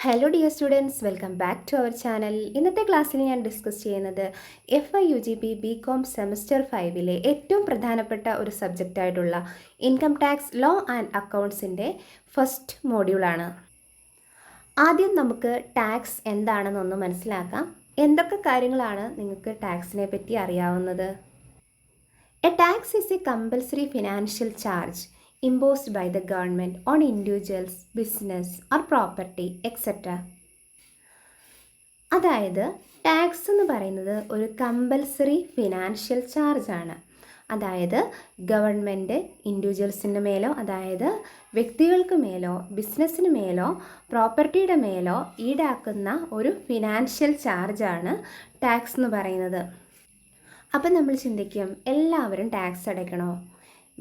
Hello dear students, welcome back to our channel. ഇന്നത്തെ ക്ലാസ്സിൽ ഞാൻ ഡിസ്കസ് ചെയ്യുന്നത് FIUGP BCom സെമസ്റ്റർ 5 ഏറ്റവും പ്രധാനപ്പെട്ട ഒരു സബ്ജക്റ്റായിട്ടുള്ള ഇൻകം ടാക്സ് ലോ ആൻഡ് അക്കൗണ്ട്സിൻ്റെ ഫസ്റ്റ് മോഡ്യൂളാണ്. ആദ്യം നമുക്ക് ടാക്സ് എന്താണെന്നൊന്ന് മനസ്സിലാക്കാം. എന്തൊക്കെ കാര്യങ്ങളാണ് നിങ്ങൾക്ക് ടാക്സിനെ പറ്റി അറിയാവുന്നത്? A tax is A compulsory financial charge imposed by the government on individuals, business or property, etc. അതായത് ടാക്സ് എന്ന് പറയുന്നത് ഒരു കമ്പൽസറി ഫിനാൻഷ്യൽ ചാർജാണ്. അതായത് ഗവൺമെൻറ് ഇൻഡിവിജ്വൽസിൻ്റെ മേലോ, അതായത് വ്യക്തികൾക്ക് മേലോ, ബിസിനസ്സിന് മേലോ, പ്രോപ്പർട്ടിയുടെ മേലോ ഈടാക്കുന്ന ഒരു ഫിനാൻഷ്യൽ ചാർജാണ് ടാക്സ് എന്ന് പറയുന്നത്. അപ്പം നമ്മൾ ചിന്തിക്കും, എല്ലാവരും ടാക്സ് അടയ്ക്കണോ?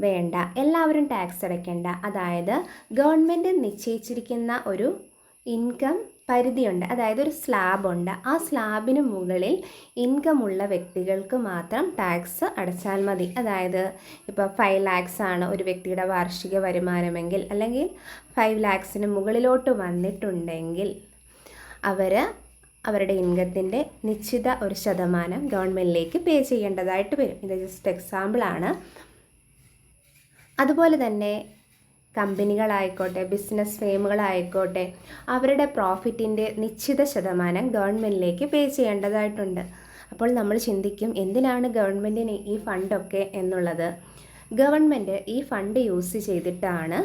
വേണ്ട, എല്ലാവരും ടാക്സ് അടയ്ക്കേണ്ട. അതായത് ഗവൺമെൻറ് നിശ്ചയിച്ചിരിക്കുന്ന ഒരു ഇൻകം പരിധിയുണ്ട്, അതായത് ഒരു സ്ലാബുണ്ട്. ആ സ്ലാബിന് മുകളിൽ ഇൻകം ഉള്ള വ്യക്തികൾക്ക് മാത്രം ടാക്സ് അടച്ചാൽ മതി. അതായത് ഇപ്പോൾ 5 lakhs ആണ് ഒരു വ്യക്തിയുടെ വാർഷിക വരുമാനമെങ്കിൽ, അല്ലെങ്കിൽ 5 lakhsന് മുകളിലോട്ട് വന്നിട്ടുണ്ടെങ്കിൽ അവരുടെ ഇൻകത്തിൻ്റെ നിശ്ചിത ഒരു ശതമാനം ഗവൺമെൻറ്റിലേക്ക് പേ ചെയ്യേണ്ടതായിട്ട് വരും. ഇത് ജസ്റ്റ് എക്സാമ്പിളാണ്. അതുപോലെ തന്നെ കമ്പനികളായിക്കോട്ടെ, ബിസിനസ് ഫേമുകളായിക്കോട്ടെ, അവരുടെ പ്രോഫിറ്റിൻ്റെ നിശ്ചിത ശതമാനം ഗവൺമെൻറ്റിലേക്ക് പേ ചെയ്യേണ്ടതായിട്ടുണ്ട്. അപ്പോൾ നമ്മൾ ചിന്തിക്കും, എന്തിനാണ് ഗവൺമെൻറ്റിന് ഈ ഫണ്ടൊക്കെ എന്നുള്ളത്. ഗവൺമെൻറ് ഈ ഫണ്ട് യൂസ് ചെയ്തിട്ടാണ്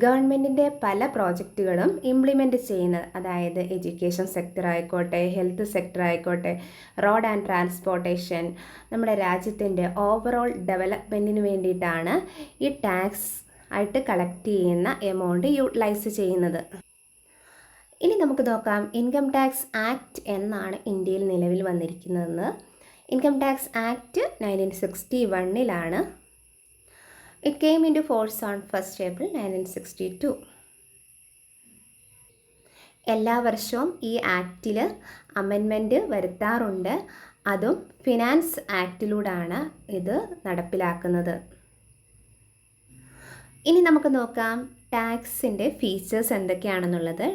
ഗവൺമെൻറ്റിൻ്റെ പല പ്രോജക്റ്റുകളും ഇംപ്ലിമെൻ്റ് ചെയ്യുന്നത്. അതായത് എഡ്യൂക്കേഷൻ സെക്ടർ ആയിക്കോട്ടെ, ഹെൽത്ത് സെക്ടർ ആയിക്കോട്ടെ, റോഡ് ആൻഡ് ട്രാൻസ്പോർട്ടേഷൻ, നമ്മുടെ രാജ്യത്തിൻ്റെ ഓവറോൾ ഡെവലപ്മെൻറ്റിന് വേണ്ടിയിട്ടാണ് ഈ ടാക്സ് ആയിട്ട് കളക്ട് ചെയ്യുന്ന എമൗണ്ട് യൂട്ടിലൈസ് ചെയ്യുന്നത്. ഇനി നമുക്ക് നോക്കാം, ഇൻകം ടാക്സ് ആക്ട് എന്നാണ് ഇന്ത്യയിൽ നിലവിൽ വന്നിരിക്കുന്നതെന്ന്. Income tax act 1961 It came into force on 1st April 1962. എല്ലാ വർഷവും ഈ ആക്റ്റിൽ അമെൻമെൻറ്റ് വരുത്താറുണ്ട്. അതും ഫിനാൻസ് ആക്റ്റിലൂടെയാണ് ഇത് നടപ്പിലാക്കുന്നത്. ഇനി നമുക്ക് നോക്കാം ടാക്സിൻ്റെ ഫീച്ചേഴ്സ് എന്തൊക്കെയാണെന്നുള്ളത്.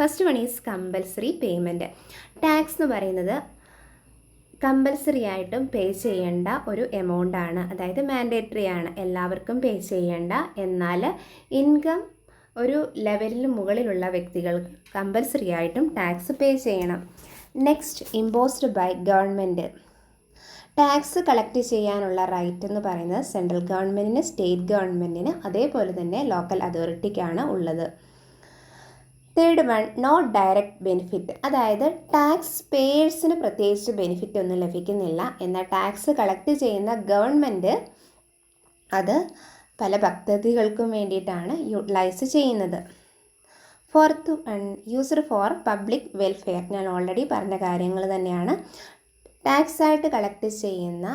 First one is compulsory payment. Tax എന്ന് പറയുന്നത് കമ്പൽസറി ആയിട്ടും പേ ചെയ്യേണ്ട ഒരു എമൗണ്ടാണ്. അതായത് മാൻഡേറ്ററി ആണ്, എല്ലാവർക്കും പേ ചെയ്യേണ്ട. എന്നാൽ ഇൻകം ഒരു ലെവലിന് മുകളിലുള്ള വ്യക്തികൾക്ക് കമ്പൽസറി ആയിട്ടും ടാക്സ് പേ ചെയ്യണം. Next, imposed by government. Tax collect ചെയ്യാനുള്ള റൈറ്റ് എന്ന് പറയുന്നത് സെൻട്രൽ ഗവൺമെൻറ്റിന്, സ്റ്റേറ്റ് ഗവൺമെൻറ്റിന്, അതേപോലെ തന്നെ ലോക്കൽ അതോറിറ്റിക്കാണ് ഉള്ളത്. Third one, no direct benefit. അതായത് ടാക്സ് പേയേഴ്സിന് പ്രത്യേകിച്ച് ബെനിഫിറ്റ് ഒന്നും ലഭിക്കുന്നില്ല. എന്നാൽ ടാക്സ് കളക്ട് ചെയ്യുന്ന ഗവൺമെൻറ് അത് പല പദ്ധതികൾക്കും വേണ്ടിയിട്ടാണ് യൂട്ടിലൈസ് ചെയ്യുന്നത്. Fourth one, used for public welfare. ഞാൻ ഓൾറെഡി പറഞ്ഞ കാര്യങ്ങൾ തന്നെയാണ്. ടാക്സ് ആയിട്ട് കളക്ട് ചെയ്യുന്ന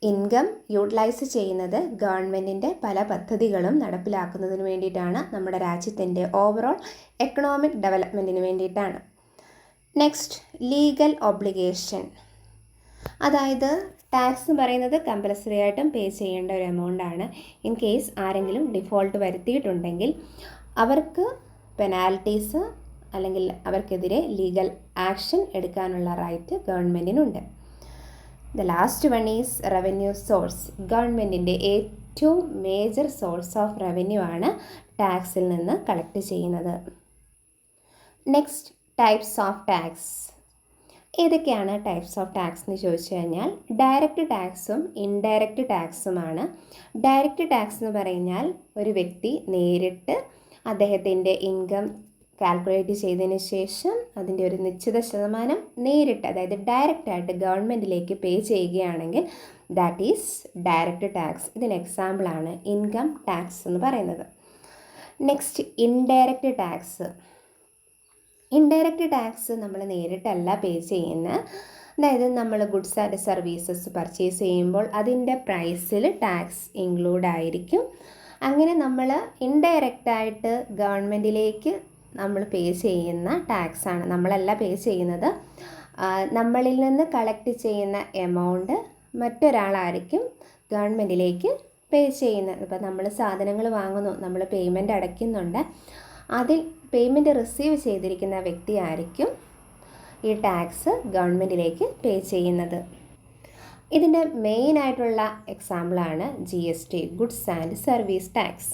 ഇൻകം യൂട്ടിലൈസ് ചെയ്യുന്നത് ഗവൺമെൻറ്റിൻ്റെ പല പദ്ധതികളും നടപ്പിലാക്കുന്നതിന് വേണ്ടിയിട്ടാണ്, നമ്മുടെ രാജ്യത്തിൻ്റെ ഓവറോൾ എക്കണോമിക് ഡെവലപ്മെൻറ്റിന് വേണ്ടിയിട്ടാണ്. Next, legal obligation. അതായത് ടാക്സ് എന്ന് പറയുന്നത് കമ്പൽസറി ആയിട്ടും പേ ചെയ്യേണ്ട ഒരു എമൗണ്ടാണ്. ഇൻ കേസ് ആരെങ്കിലും ഡിഫോൾട്ട് വരുത്തിയിട്ടുണ്ടെങ്കിൽ അവർക്ക് പെനാൽറ്റീസ് അല്ലെങ്കിൽ അവർക്കെതിരെ ലീഗൽ ആക്ഷൻ എടുക്കാനുള്ള റൈറ്റ് ഗവൺമെൻറ്റിനുണ്ട്. The last one is revenue source. ഗവൺമെൻറ്റിൻ്റെ ഏറ്റവും മേജർ സോഴ്സ് ഓഫ് റവന്യൂ ആണ് ടാക്സിൽ നിന്ന് കളക്ട് ചെയ്യുന്നത്. Next, types of tax. ഏതൊക്കെയാണ് ടൈപ്സ് ഓഫ് ടാക്സ് എന്ന് ചോദിച്ചു കഴിഞ്ഞാൽ ഡയറക്റ്റ് ടാക്സും ഇൻഡയറക്റ്റ് ടാക്സുമാണ്. ഡയറക്റ്റ് ടാക്സ് എന്ന് പറഞ്ഞാൽ ഒരു വ്യക്തി നേരിട്ട് അദ്ദേഹത്തിൻ്റെ ഇൻകം കാൽക്കുലേറ്റ് ചെയ്തതിന് ശേഷം അതിൻ്റെ ഒരു നിശ്ചിത ശതമാനം നേരിട്ട്, അതായത് ഡയറക്റ്റായിട്ട് ഗവൺമെൻറ്റിലേക്ക് പേ ചെയ്യുകയാണെങ്കിൽ ദാറ്റ് ഈസ് ഡയറക്റ്റ് ടാക്സ്. ഇതിന് എക്സാമ്പിളാണ് ഇൻകം ടാക്സ് എന്ന് പറയുന്നത്. Next, indirect tax. Indirect tax നമ്മൾ നേരിട്ടല്ല പേ ചെയ്യുന്നത്. അതായത് നമ്മൾ ഗുഡ്സ് ആൻഡ് സർവീസസ് പർച്ചേസ് ചെയ്യുമ്പോൾ അതിൻ്റെ പ്രൈസിൽ ടാക്സ് ഇൻക്ലൂഡ് ആയിരിക്കും. അങ്ങനെ നമ്മൾ ഇൻഡയറക്റ്റായിട്ട് ഗവൺമെൻറ്റിലേക്ക് നമ്മൾ പേ ചെയ്യുന്ന ടാക്സാണ്. നമ്മളല്ല പേ ചെയ്യുന്നത്, നമ്മളിൽ നിന്ന് കളക്ട് ചെയ്യുന്ന എമൗണ്ട് മറ്റൊരാളായിരിക്കും ഗവൺമെൻറ്റിലേക്ക് പേ ചെയ്യുന്നത്. ഇപ്പോൾ നമ്മൾ സാധനങ്ങൾ വാങ്ങുന്നു, നമ്മൾ പേയ്മെൻറ്റ് അടയ്ക്കുന്നുണ്ട്. അതിൽ പേയ്മെൻറ്റ് റിസീവ് ചെയ്തിരിക്കുന്ന വ്യക്തിയായിരിക്കും ഈ ടാക്സ് ഗവൺമെൻറ്റിലേക്ക് പേ ചെയ്യുന്നത്. ഇതിൻ്റെ മെയിനായിട്ടുള്ള എക്സാമ്പിളാണ് GST, goods and service tax.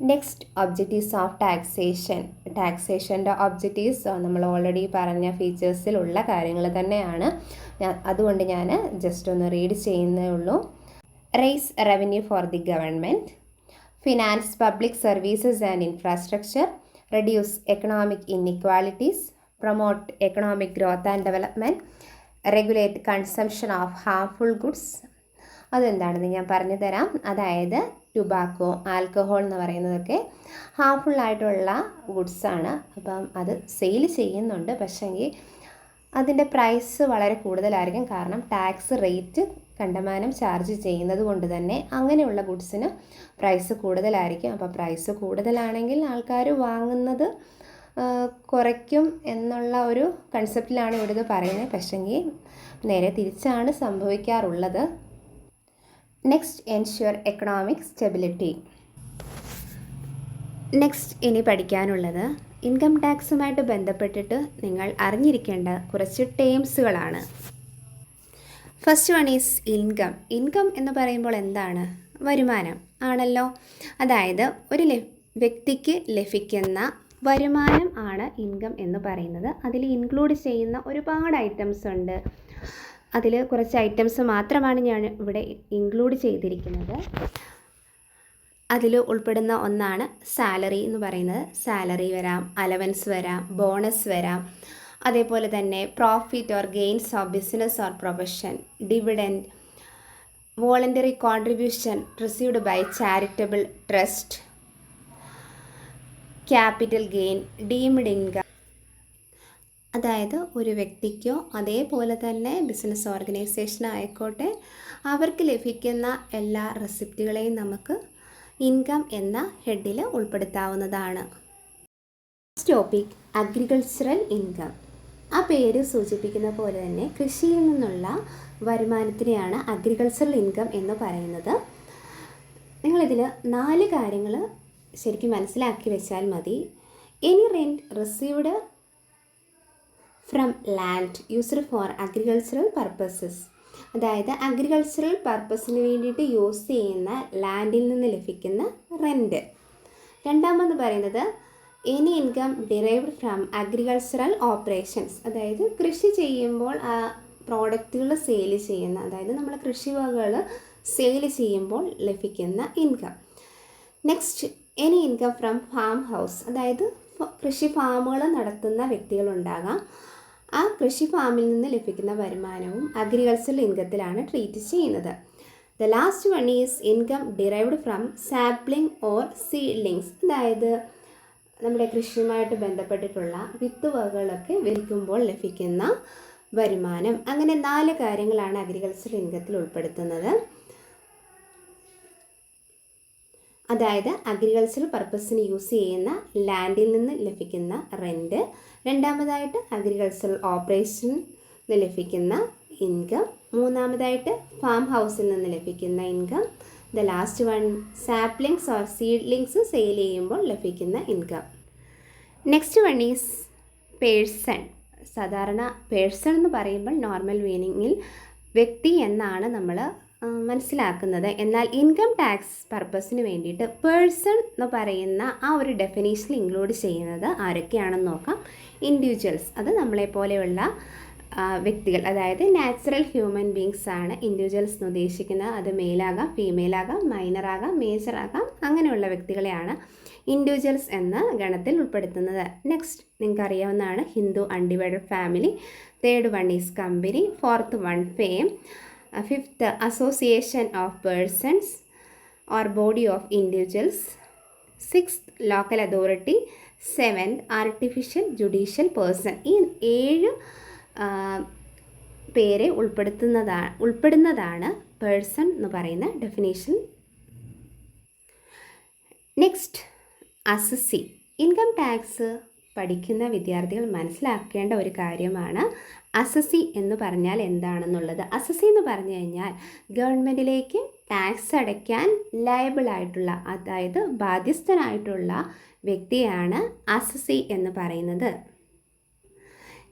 Next, objectives of taxation. ടാക്സേഷൻ്റെ ഒബ്ജക്റ്റീവ്സ് നമ്മൾ ഓൾറെഡി പറഞ്ഞ ഫീച്ചേഴ്സിലുള്ള കാര്യങ്ങൾ തന്നെയാണ്. അതുകൊണ്ട് ഞാൻ ജസ്റ്റ് ഒന്ന് റീഡ് ചെയ്യുന്നേ ഉള്ളൂ. Raise revenue for the government, finance public services and infrastructure, reduce economic inequalities, promote economic growth and development, regulate consumption of harmful goods. അതെന്താണെന്ന് ഞാൻ പറഞ്ഞു തരാം. അതായത് ടുബാക്കോ, ആൽക്കഹോൾ എന്ന് പറയുന്നതൊക്കെ ഹാർംഫുൾ ആയിട്ടുള്ള ഗുഡ്സാണ്. അപ്പം അത് സെയിൽ ചെയ്യുന്നുണ്ട്, പക്ഷേങ്കിൽ അതിൻ്റെ പ്രൈസ് വളരെ കൂടുതലായിരിക്കും. കാരണം ടാക്സ് റേറ്റ് കണ്ടമാനം ചാർജ് ചെയ്യുന്നത് കൊണ്ട് തന്നെ അങ്ങനെയുള്ള ഗുഡ്സിന് പ്രൈസ് കൂടുതലായിരിക്കും. അപ്പോൾ പ്രൈസ് കൂടുതലാണെങ്കിൽ ആൾക്കാർ വാങ്ങുന്നത് കുറയ്ക്കും എന്നുള്ള ഒരു കൺസെപ്റ്റിലാണ് ഇവിടെ ഇത് പറയുന്നത്. പക്ഷേങ്കിൽ നേരെ തിരിച്ചാണ് സംഭവിക്കാറുള്ളത്. Next, ensure economic stability. Next ഇനി പഠിക്കാനുള്ളത് ഇൻകം ടാക്സുമായിട്ട് ബന്ധപ്പെട്ടിട്ട് നിങ്ങൾ അറിഞ്ഞിരിക്കേണ്ട കുറച്ച് ടേംസുകളാണ്. First one is income. Income എന്ന് പറയുമ്പോൾ എന്താണ്? വരുമാനം ആണല്ലോ. അതായത് ഒരു വ്യക്തിക്ക് ലഭിക്കുന്ന വരുമാനം ആണ് ഇൻകം എന്ന് പറയുന്നത്. അതിൽ ഇൻക്ലൂഡ് ചെയ്യുന്ന ഒരുപാട് ഐറ്റംസ് ഉണ്ട്. അതിൽ കുറച്ച് ഐറ്റംസ് മാത്രമാണ് ഞാൻ ഇവിടെ ഇൻക്ലൂഡ് ചെയ്തിരിക്കുന്നത്. അതിൽ ഉൾപ്പെടുന്ന ഒന്നാണ് സാലറി എന്ന് പറയുന്നത്. സാലറി വരാം, അലവൻസ് വരാം, ബോണസ് വരാം, അതേപോലെ തന്നെ profit or gains of business or profession, dividend, voluntary contribution received by charitable trust, capital gain, deemed income. അതായത് ഒരു വ്യക്തിക്കോ അതേപോലെ തന്നെ ബിസിനസ് ഓർഗനൈസേഷൻ ആയിക്കോട്ടെ അവർക്ക് ലഭിക്കുന്ന എല്ലാ റെസിപ്റ്റുകളെയും നമുക്ക് ഇൻകം എന്ന ഹെഡിൽ ഉൾപ്പെടുത്താവുന്നതാണ്. Topic, agricultural income. ആ പേര് സൂചിപ്പിക്കുന്ന പോലെ തന്നെ കൃഷിയിൽ നിന്നുള്ള വരുമാനത്തിനെയാണ് അഗ്രികൾച്ചറൽ ഇൻകം എന്ന് പറയുന്നത്. നിങ്ങളിതിൽ 4 കാര്യങ്ങൾ ശരിക്കും മനസ്സിലാക്കി വെച്ചാൽ മതി. Any rent received from land used for agricultural purposes. അതായത് അഗ്രികൾച്ചറൽ പർപ്പസിന് വേണ്ടിയിട്ട് യൂസ് ചെയ്യുന്ന ലാൻഡിൽ നിന്ന് ലഭിക്കുന്ന റെൻറ്റ്. രണ്ടാമത് പറയുന്നത് any income derived from agricultural operations. അതായത് കൃഷി ചെയ്യുമ്പോൾ ആ പ്രോഡക്റ്റുകൾ സെയിൽ ചെയ്യുന്ന, അതായത് നമ്മൾ കൃഷിവകകൾ സെയിൽ ചെയ്യുമ്പോൾ ലഭിക്കുന്ന income. Next, any income from farm house. അതായത് കൃഷി ഫാമുകൾ നടത്തുന്ന വ്യക്തികളുണ്ടാകാം. ആ കൃഷി ഫാമിൽ നിന്ന് ലഭിക്കുന്ന വരുമാനവും അഗ്രികൾച്ചറൽ ഇൻകത്തിലാണ് ട്രീറ്റ് ചെയ്യുന്നത്. The last one is income derived from sapling or seedlings. അതായത് നമ്മുടെ കൃഷിയുമായിട്ട് ബന്ധപ്പെട്ടിട്ടുള്ള വിത്തുവകകളൊക്കെ വിൽക്കുമ്പോൾ ലഭിക്കുന്ന വരുമാനം. അങ്ങനെ 4 കാര്യങ്ങളാണ് അഗ്രികൾച്ചറൽ ഇൻകത്തിൽ ഉൾപ്പെടുത്തുന്നത്. അതായത് അഗ്രികൾച്ചറൽ പർപ്പസിന് യൂസ് ചെയ്യുന്ന ലാൻഡിൽ നിന്ന് ലഭിക്കുന്ന റെൻറ്റ്, രണ്ടാമതായിട്ട് അഗ്രികൾച്ചറൽ ഓപ്പറേഷന് ലഭിക്കുന്ന ഇൻകം, മൂന്നാമതായിട്ട് ഫാം ഹൗസിൽ നിന്ന് ലഭിക്കുന്ന income, the last one saplings or seedlings sale ചെയ്യുമ്പോൾ ലഭിക്കുന്ന income. Next one is person. സാധാരണ പേഴ്സൺ എന്ന് പറയുമ്പോൾ നോർമൽ മീനിങ്ങിൽ വ്യക്തി എന്നാണ് നമ്മൾ മനസ്സിലാക്കുന്നത്. എന്നാൽ ഇൻകം ടാക്സ് പർപ്പസിന് വേണ്ടിയിട്ട് പേഴ്സൺ എന്ന് പറയുന്ന ആ ഒരു ഡെഫിനേഷനിൽ ഇൻക്ലൂഡ് ചെയ്യുന്നത് ആരൊക്കെയാണെന്ന് നോക്കാം. ഇൻഡിവിജ്വൽസ്, അത് നമ്മളെപ്പോലെയുള്ള വ്യക്തികൾ, അതായത് നാച്ചുറൽ ഹ്യൂമൻ ബീങ്സ് ആണ് ഇൻഡിവിജ്വൽസ് എന്ന് ഉദ്ദേശിക്കുന്നത്. അത് മെയിലാകാം, ഫീമെയിലാകാം, മൈനറാകാം, മേജറാകാം, അങ്ങനെയുള്ള വ്യക്തികളെയാണ് ഇൻഡിവിജ്വൽസ് എന്ന ഗണത്തിൽ ഉൾപ്പെടുത്തുന്നത്. നെക്സ്റ്റ് നിങ്ങൾക്ക് അറിയാവുന്നതാണ് Hindu undivided family. Third one is company. Fourth one firm. Fifth association of persons or body of individuals. Sixth local authority. Seventh artificial judicial person. ഈ 7 പേരെ ഉൾപ്പെടുന്നതാണ് പേഴ്സൺ എന്ന് പറയുന്ന definition. Next, assessee. Income tax പഠിക്കുന്ന വിദ്യാർത്ഥികൾ മനസ്സിലാക്കേണ്ട ഒരു കാര്യമാണ് അസസി എന്ന് പറഞ്ഞാൽ എന്താണെന്നുള്ളത്. അസസി എന്ന് പറഞ്ഞു കഴിഞ്ഞാൽ ഗവൺമെൻറ്റിലേക്ക് ടാക്സ് അടയ്ക്കാൻ ലയബിളായിട്ടുള്ള, അതായത് ബാധ്യസ്ഥനായിട്ടുള്ള വ്യക്തിയാണ് അസസി എന്ന് പറയുന്നത്.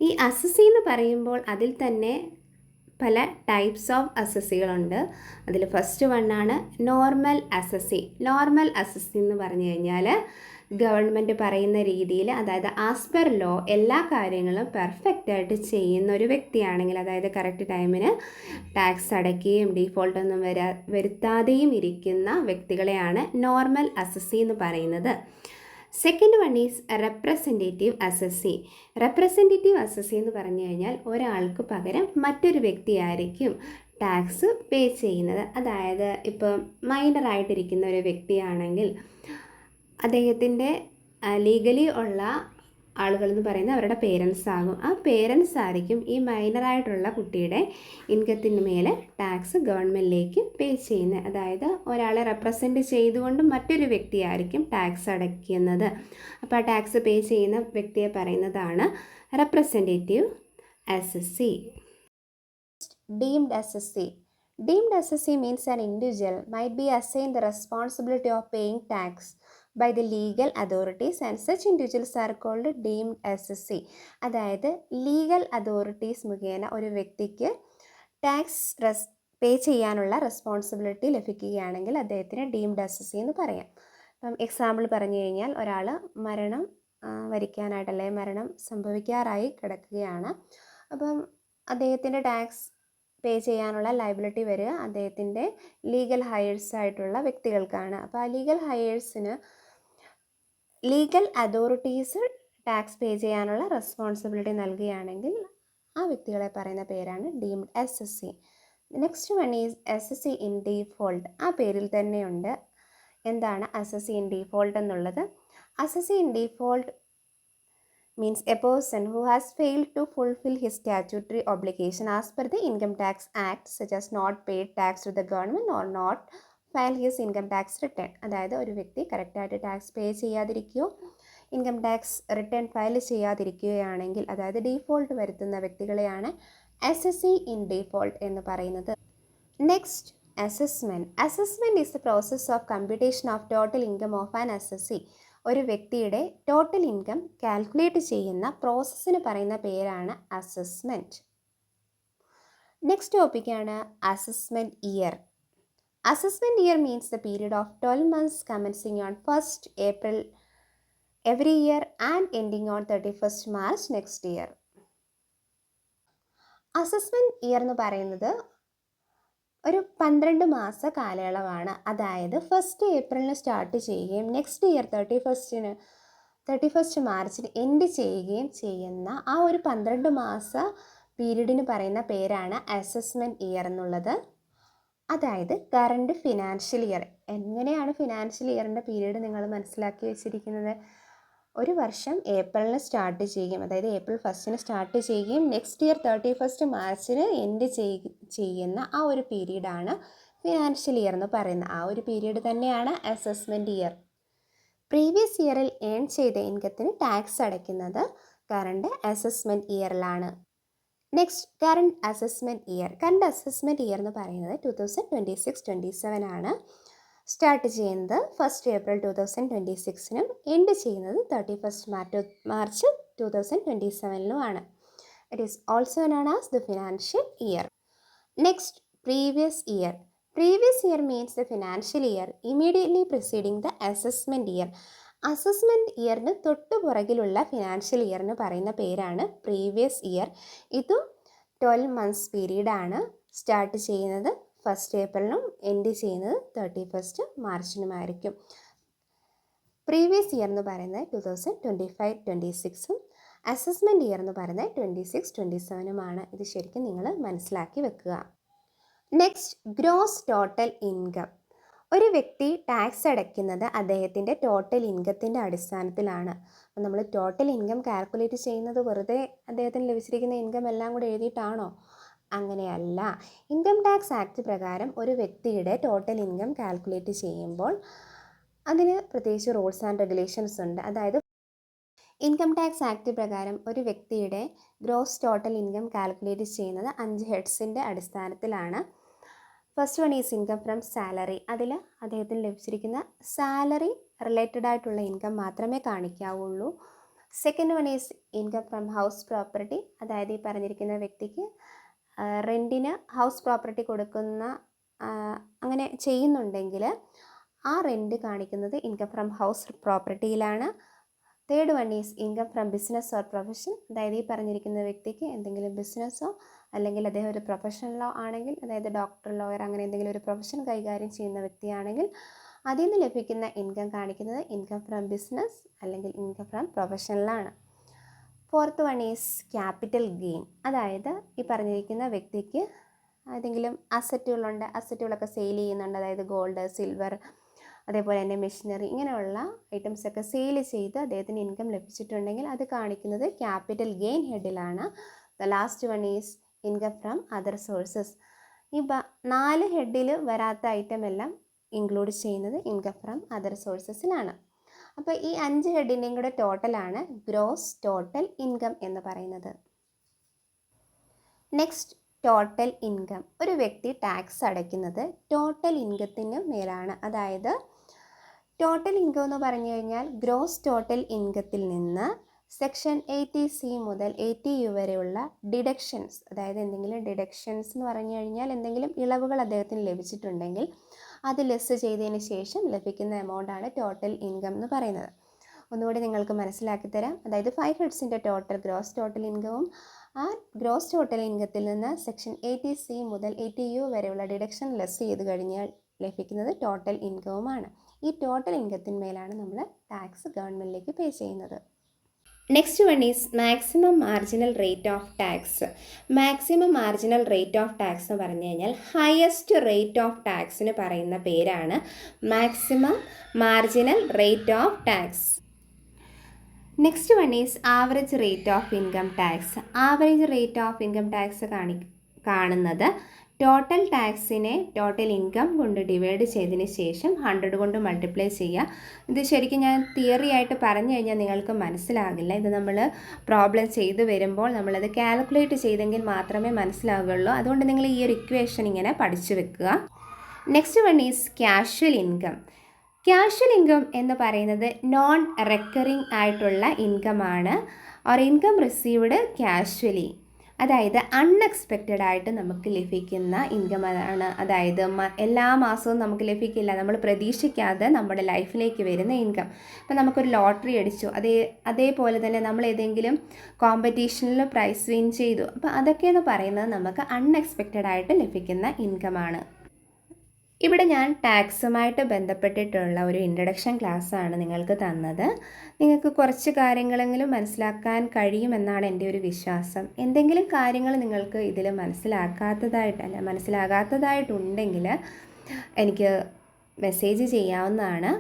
ഈ അസസി എന്ന് പറയുമ്പോൾ അതിൽ തന്നെ പല ടൈപ്സ് ഓഫ് അസസികളുണ്ട്. അതിൽ ഫസ്റ്റ് വണ്ണാണ് നോർമൽ അസസി. നോർമൽ അസസി എന്ന് പറഞ്ഞു കഴിഞ്ഞാൽ ഗവൺമെൻറ് പറയുന്ന രീതിയിൽ, അതായത് ആസ് പെർ ലോ എല്ലാ കാര്യങ്ങളും പെർഫെക്റ്റ് ആയിട്ട് ചെയ്യുന്ന ഒരു വ്യക്തിയാണെങ്കിൽ, അതായത് കറക്റ്റ് ടൈമിന് ടാക്സ് അടയ്ക്കുകയും ഡീഫോൾട്ടൊന്നും വരുത്താതെയും ഇരിക്കുന്ന വ്യക്തികളെയാണ് നോർമൽ അസസി എന്ന് പറയുന്നത്. Second one is representative assessee. Representative assessee എന്ന് പറഞ്ഞു കഴിഞ്ഞാൽ ഒരാൾക്ക് പകരം മറ്റൊരു വ്യക്തിയായിരിക്കും ടാക്സ് പേ ചെയ്യുന്നത്. അതായത് ഇപ്പോൾ മൈനറായിട്ടിരിക്കുന്ന ഒരു വ്യക്തിയാണെങ്കിൽ അദ്ദേഹത്തിൻ്റെ ലീഗലി ഉള്ള ആളുകളെന്ന് പറയുന്നത് അവരുടെ പേരൻസ് ആകും. ആ പേരൻസ് ആയിരിക്കും ഈ മൈനറായിട്ടുള്ള കുട്ടിയുടെ ഇൻകത്തിന് മേലെ ടാക്സ് ഗവൺമെൻറ്റിലേക്ക് പേ ചെയ്യുന്നത്. അതായത് ഒരാളെ റെപ്രസെൻറ്റ് ചെയ്തുകൊണ്ട് മറ്റൊരു വ്യക്തിയായിരിക്കും ടാക്സ് അടയ്ക്കുന്നത്. അപ്പോൾ ആ ടാക്സ് പേ ചെയ്യുന്ന വ്യക്തിയെ പറയുന്നതാണ് representative assessee. Deemed assessee. Deemed assessee means an individual might be assigned the responsibility of paying tax by the legal authorities and such individuals are called deemed assessee. അതായത് legal authorities മുഖേന ഒരു വ്യക്തിക്ക് tax pay ചെയ്യാനുള്ള responsibility ലഭിക്കുകയാണെങ്കിൽ അദ്ദേഹത്തിന് deemed assessee എന്ന് പറയാം. ഇപ്പം എക്സാമ്പിൾ പറഞ്ഞു കഴിഞ്ഞാൽ ഒരാൾ മരണം വരിക്കാനായിട്ടല്ലേ മരണം സംഭവിക്കാറായി കിടക്കുകയാണ്. അപ്പം അദ്ദേഹത്തിൻ്റെ ടാക്സ് പേ ചെയ്യാനുള്ള ലയബിലിറ്റി വരിക അദ്ദേഹത്തിൻ്റെ ലീഗൽ ഹയേഴ്സ് ആയിട്ടുള്ള വ്യക്തികൾക്കാണ്. അപ്പോൾ ആ ലീഗൽ ഹയേഴ്സിന് ലീഗൽ അതോറിറ്റീസ് ടാക്സ് പേ ചെയ്യാനുള്ള റെസ്പോൺസിബിലിറ്റി നൽകുകയാണെങ്കിൽ ആ വ്യക്തികളെ പറയുന്ന പേരാണ് deemed assessee. Next one is assessee in default. ആ പേരിൽ തന്നെയുണ്ട് എന്താണ് അസസി ഇൻ ഡീഫോൾട്ട് എന്നുള്ളത്. Assessee in default means a person who has failed to fulfill his statutory obligation as per the Income Tax Act, such as not paid tax to the government or not file his income tax return. അതായത് ഒരു വ്യക്തി കറക്റ്റായിട്ട് tax pay ചെയ്യാതിരിക്കുകയോ income tax return file ചെയ്യാതിരിക്കുകയാണെങ്കിൽ, അതായത് default വരുത്തുന്ന വ്യക്തികളെയാണ് assessee in default എന്ന് പറയുന്നത്. Next, assessment. Assessment is the process of computation of total income of an assessee. ഒരു വ്യക്തിയുടെ ടോട്ടൽ ഇൻകം കാൽക്കുലേറ്റ് ചെയ്യുന്ന പ്രോസസ്സിന് പറയുന്ന പേരാണ് അസസ്മെൻറ്റ്. നെക്സ്റ്റ് ടോപ്പിക്കാണ് assessment year. Assessment year means the period of 12 months commencing on 1st April every year and ending on 31st March next year. Assessment year എന്ന് പറയുന്നത് ഒരു 12 മാസ കാലയളവാണ്. അതായത് 1st ഏപ്രിലിന് സ്റ്റാർട്ട് ചെയ്യുകയും നെക്സ്റ്റ് ഇയർ 31st മാർച്ചിന് എൻഡ് ചെയ്യുകയും ചെയ്യുന്ന ആ ഒരു 12 മാസ പീരീഡിന് പറയുന്ന പേരാണ് അസസ്മെൻറ്റ് ഇയർ എന്നുള്ളത്. അതായത് കറണ്ട് ഫിനാൻഷ്യൽ ഇയർ. എങ്ങനെയാണ് ഫിനാൻഷ്യൽ ഇയറിൻ്റെ പീരീഡ് നിങ്ങൾ മനസ്സിലാക്കി വെച്ചിരിക്കുന്നത്? ഒരു വർഷം ഏപ്രിലിന് സ്റ്റാർട്ട് ചെയ്യും, അതായത് ഏപ്രിൽ 1st സ്റ്റാർട്ട് ചെയ്യുകയും നെക്സ്റ്റ് ഇയർ 31st മാർച്ചിന് എൻഡ് ചെയ്യുന്ന ആ ഒരു പീരീഡാണ് ഫിനാൻഷ്യൽ ഇയർ എന്ന് പറയുന്നത്. ആ ഒരു പീരീഡ് തന്നെയാണ് അസസ്മെൻറ്റ് ഇയർ. പ്രീവിയസ് ഇയറിൽ ഏൺ ചെയ്ത ഇൻകത്തിന് ടാക്സ് അടയ്ക്കുന്നത് കറണ്ട് അസസ്മെൻറ്റ് ഇയറിലാണ്. Next, current assessment year. Current assessment year എന്ന് പറയുന്നത് 2026-27 ആണ്. സ്റ്റാർട്ട് ചെയ്യുന്നത് 1st April 2026 എൻഡ് ചെയ്യുന്നത് 31st March 2027 it is also known as the financial year. Next, previous year. Previous year means the financial year immediately preceding the assessment year. Assessment ഇയറിന് തൊട്ട് പുറകിലുള്ള financial ഇയറിന് പറയുന്ന പേരാണ് പ്രീവിയസ് ഇയർ. ഇതും 12 months പീരീഡാണ്. Start ചെയ്യുന്നത് 1st ഏപ്രിലിനും end ചെയ്യുന്നത് 31st മാർച്ചിനുമായിരിക്കും. Previous year എന്ന് പറയുന്നത് 2025-26 അസസ്മെൻറ്റ് ഇയർ എന്ന് പറയുന്നത് 26-27 ഇത് ശരിക്കും നിങ്ങൾ മനസ്സിലാക്കി വെക്കുക. Next, gross total income. ഒരു വ്യക്തി ടാക്സ് അടയ്ക്കുന്നത് അദ്ദേഹത്തിൻ്റെ ടോട്ടൽ ഇൻകത്തിൻ്റെ അടിസ്ഥാനത്തിലാണ്. അപ്പോൾ നമ്മൾ ടോട്ടൽ ഇൻകം കാൽക്കുലേറ്റ് ചെയ്യുന്നത് വെറുതെ അദ്ദേഹത്തിന് ലഭിച്ചിരിക്കുന്ന ഇൻകം എല്ലാം കൂടെ എഴുതിയിട്ടാണോ? അങ്ങനെയല്ല. ഇൻകം ടാക്സ് ആക്ട് പ്രകാരം ഒരു വ്യക്തിയുടെ ടോട്ടൽ ഇൻകം കാൽക്കുലേറ്റ് ചെയ്യുമ്പോൾ അതിന് പ്രത്യേകിച്ച് റൂൾസ് ആൻഡ് റെഗുലേഷൻസ് ഉണ്ട്. അതായത് ഇൻകം ടാക്സ് ആക്ട് പ്രകാരം ഒരു വ്യക്തിയുടെ ഗ്രോസ് ടോട്ടൽ ഇൻകം കാൽക്കുലേറ്റ് ചെയ്യുന്നത് 5 ഹെഡ്സിൻ്റെ അടിസ്ഥാനത്തിലാണ്. First one is income from salary. അതിൽ അദ്ദേഹത്തിന് ലഭിച്ചിരിക്കുന്ന സാലറി റിലേറ്റഡ് ആയിട്ടുള്ള ഇൻകം മാത്രമേ കാണിക്കാവുള്ളൂ. Second one is income from house property. അതായത് ഈ പറഞ്ഞിരിക്കുന്ന വ്യക്തിക്ക് റെൻറ്റിന് ഹൗസ് പ്രോപ്പർട്ടി കൊടുക്കുന്ന അങ്ങനെ ചെയ്യുന്നുണ്ടെങ്കിൽ ആ റെൻറ്റ് കാണിക്കുന്നത് ഇൻകം ഫ്രം ഹൗസ് പ്രോപ്പർട്ടിയിലാണ്. Third one is income from business or profession. അതായത് ഈ പറഞ്ഞിരിക്കുന്ന വ്യക്തിക്ക് എന്തെങ്കിലും ബിസിനസ്സോ അല്ലെങ്കിൽ അദ്ദേഹം ഒരു പ്രൊഫഷണലോ ആണെങ്കിൽ, അതായത് ഡോക്ടർ, ലോയർ അങ്ങനെ എന്തെങ്കിലും ഒരു പ്രൊഫഷൻ കൈകാര്യം ചെയ്യുന്ന വ്യക്തിയാണെങ്കിൽ അതിൽ നിന്ന് ലഭിക്കുന്ന ഇൻകം കാണിക്കുന്നത് ഇൻകം ഫ്രം ബിസിനസ് അല്ലെങ്കിൽ ഇൻകം ഫ്രം പ്രൊഫഷണലാണ്. Fourth one is capital gain. അതായത് ഈ പറഞ്ഞിരിക്കുന്ന വ്യക്തിക്ക് ഏതെങ്കിലും അസറ്റുകളൊക്കെ സെയിൽ ചെയ്യുന്നുണ്ട്. അതായത് ഗോൾഡ്, സിൽവർ, അതേപോലെ തന്നെ മെഷീനറി ഇങ്ങനെയുള്ള ഐറ്റംസൊക്കെ സെയിൽ ചെയ്ത് അദ്ദേഹത്തിന് ഇൻകം ലഭിച്ചിട്ടുണ്ടെങ്കിൽ അത് കാണിക്കുന്നത് ക്യാപിറ്റൽ ഗെയിൻ ഹെഡിലാണ്. The last one is income from other sources. ഈ 4 ഹെഡിൽ വരാത്ത ഐറ്റം എല്ലാം ഇൻക്ലൂഡ് ചെയ്യുന്നത് ഇൻകം ഫ്രം അതർ സോഴ്സസിലാണ്. അപ്പോൾ ഈ 5 ഹെഡിൻ്റെയും കൂടെ ടോട്ടലാണ് ഗ്രോസ് ടോട്ടൽ ഇൻകം എന്ന് പറയുന്നത്. Next, total income. ഒരു വ്യക്തി ടാക്സ് അടയ്ക്കുന്നത് ടോട്ടൽ ഇൻകത്തിന് മേലാണ്. അതായത് ടോട്ടൽ ഇൻകം എന്ന് പറഞ്ഞു കഴിഞ്ഞാൽ ഗ്രോസ് ടോട്ടൽ ഇൻകത്തിൽ നിന്ന് സെക്ഷൻ 80C മുതൽ 80U വരെയുള്ള ഡിഡക്ഷൻസ്, അതായത് എന്തെങ്കിലും ഡിഡക്ഷൻസ് എന്ന് പറഞ്ഞു കഴിഞ്ഞാൽ എന്തെങ്കിലും ഇളവുകൾ അദ്ദേഹത്തിന് ലഭിച്ചിട്ടുണ്ടെങ്കിൽ അത് ലെസ് ചെയ്തതിന് ശേഷം ലഭിക്കുന്ന എമൗണ്ടാണ് ടോട്ടൽ ഇൻകം എന്ന് പറയുന്നത്. ഒന്നുകൂടി നിങ്ങൾക്ക് മനസ്സിലാക്കി തരാം. അതായത് 5 ഹെഡ്സിൻ്റെ ടോട്ടൽ ഗ്രോസ് ടോട്ടൽ ഇൻകവും ആ ഗ്രോസ് ടോട്ടൽ ഇൻകത്തിൽ നിന്ന് സെക്ഷൻ 80C മുതൽ 80U വരെയുള്ള ഡിഡക്ഷൻ ലെസ് ചെയ്ത് കഴിഞ്ഞാൽ ലഭിക്കുന്നത് ടോട്ടൽ ഇൻകവുമാണ്. ഈ ടോട്ടൽ ഇൻകത്തിന്മേലാണ് നമ്മൾ ടാക്സ് ഗവൺമെൻറ്റിലേക്ക് പേ ചെയ്യുന്നത്. Next one is maximum marginal rate of tax. Maximum marginal rate of tax എന്ന് പറഞ്ഞു കഴിഞ്ഞാൽ ഹയസ്റ്റ് റേറ്റ് ഓഫ് ടാക്സിന് പറയുന്ന പേരാണ് maximum marginal rate of tax. Next one is average rate of income tax. Average rate of income tax കാണുന്നത് total ടാക്സിനെ total income കൊണ്ട് divide ചെയ്തതിന് ശേഷം 100 കൊണ്ട് മൾട്ടിപ്ലൈ ചെയ്യുക. ഇത് ശരിക്കും ഞാൻ തിയറി ആയിട്ട് പറഞ്ഞു കഴിഞ്ഞാൽ നിങ്ങൾക്ക് മനസ്സിലാകില്ല. ഇത് നമ്മൾ പ്രോബ്ലം ചെയ്ത് വരുമ്പോൾ നമ്മളത് കാൽക്കുലേറ്റ് ചെയ്തെങ്കിൽ മാത്രമേ മനസ്സിലാവുകയുള്ളൂ. അതുകൊണ്ട് നിങ്ങൾ ഈ ഒരു ഇക്വേഷൻ ഇങ്ങനെ പഠിച്ചു വെക്കുക. Next one is casual income. Casual income എന്ന് പറയുന്നത് നോൺ റെക്കറിങ് ആയിട്ടുള്ള ഇൻകമാണ്. Or income received casually. അതായത് അൺഎക്സ്പെക്റ്റഡ് ആയിട്ട് നമുക്ക് ലഭിക്കുന്ന ഇൻകം ആണ്. അതായത് എല്ലാ മാസവും നമുക്ക് ലഭിക്കില്ല, നമ്മൾ പ്രതീക്ഷിക്കാതെ നമ്മുടെ ലൈഫിലേക്ക് വരുന്ന ഇൻകം. ഇപ്പം നമുക്കൊരു ലോട്ടറി അടിച്ചു, അതേപോലെ തന്നെ നമ്മൾ ഏതെങ്കിലും കോമ്പറ്റീഷനിൽ പ്രൈസ് വിൻ ചെയ്തു. അപ്പോൾ അതൊക്കെയെന്ന് പറയുന്നത് നമുക്ക് അൺഎക്സ്പെക്റ്റഡ് ആയിട്ട് ലഭിക്കുന്ന ഇൻകമാണ്. ഇവിടെ ഞാൻ ടാക്സുമായിട്ട് ബന്ധപ്പെട്ടിട്ടുള്ള ഒരു ഇൻട്രഡക്ഷൻ ക്ലാസ്സാണ് നിങ്ങൾക്ക് തന്നത്. നിങ്ങൾക്ക് കുറച്ച് കാര്യങ്ങളെങ്കിലും മനസ്സിലാക്കാൻ കഴിയുമെന്നാണ് എൻ്റെ ഒരു വിശ്വാസം. എന്തെങ്കിലും കാര്യങ്ങൾ നിങ്ങൾക്ക് ഇതിൽ മനസ്സിലാകാത്തതായിട്ടുണ്ടെങ്കിൽ എനിക്ക് മെസ്സേജ് ചെയ്യാവുന്നതാണ്.